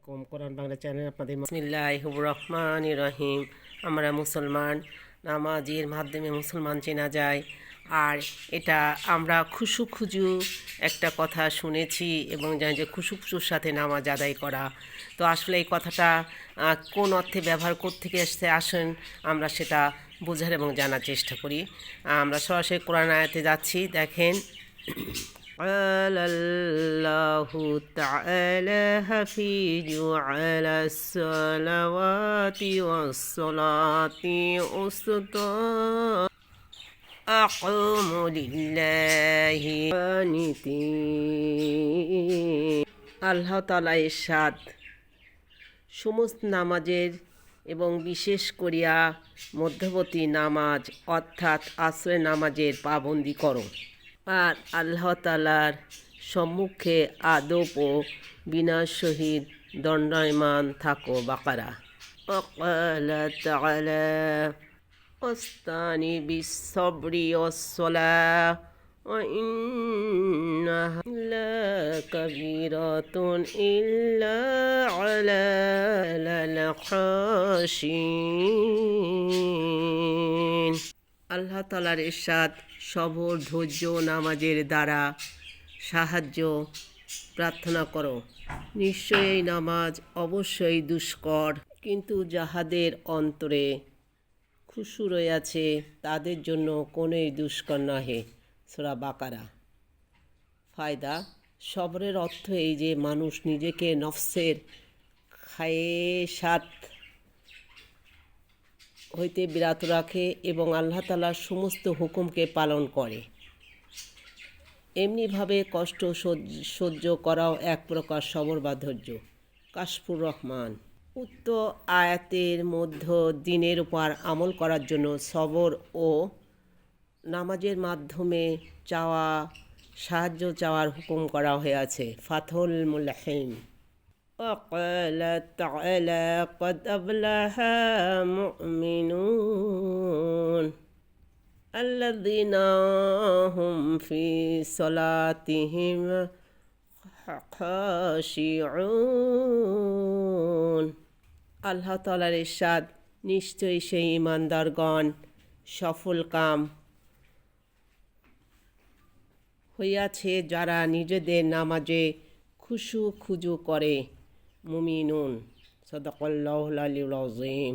আলাইকুম, কোরআন বাংলা চ্যানেল আপনাদের বিসমিল্লাহির রহমানির রহিম। আমরা মুসলমান, নামাজের মাধ্যমে মুসলমান চেনা যায়। আর এটা আমরা খুজু একটা কথা শুনেছি এবং জানি যে খুশুর সাথে নামাজ আদায় করা। তো আসলে এই কথাটা কোন অর্থে ব্যবহার থেকে আসেন আমরা সেটা বোঝার এবং জানার চেষ্টা করি। আমরা সরাসরি কোরআন আয়াতে যাচ্ছি। দেখেন, قال الله تعالى حفيظوا على الصلوات والصلاة الوسطى أقوموا لله قانتين। আল্লাহ তাআলা ইরশাদ, সমস্ত নামাজের এবং বিশেষ করিয়া মধ্যবর্তী নামাজ অর্থাৎ আসরের নামাজের পাবন্দি করো আর আল্লাহ তাআলার সম্মুখে আদব ও বিনয়ের সহিত দণ্ডায়মান থাকো। বাকারা। وقال تعالى واستعينوا بالصبر والصلاة وإنها لكبيرة إلا على الخاشعين। আল্লাহ তাআলার ইরশাদ, সবর, ধৈর্য, নামাজের দ্বারা সাহায্য প্রার্থনা করো। নিশ্চয়ই এই নামাজ অবশ্যই দুষ্কর, কিন্তু যাহাদের অন্তরে খুশু রয়েছে তাদের জন্য কোনোই দুষ্কর নহে। সূরা বাকারা। ফায়দা: সবরের অর্থ এই যে মানুষ নিজেকে নফসের খায়েশাত হইতে বিরত রাখে এবং আল্লাহ তাআলার সমস্ত হুকুমকে পালন করে। এমনিভাবে কষ্ট সহ্য করাও এক প্রকার সবর বা ধৈর্য। কাশফুর রহমান। উক্ত আয়াতের মধ্যে দিনের উপর আমল করার জন্য সবর ও নামাজের মাধ্যমে সাহায্য চাওয়ার হুকুম করা হয়েছে। ফাথুল মুলহিম। وقال تعالى قد أفلح المؤمنون الذين هم في صلاتهم خاشعون। আল্লাহ তাআলার ইরশাদ, নিশ্চয়ই সেই ঈমানদারগণ সফল কাম হইয়াছে যারা নিজেদের নামাজে খুজু করে। মুমিনুন। সাদাকাল্লাহুল আলিয়্যুল আযীম।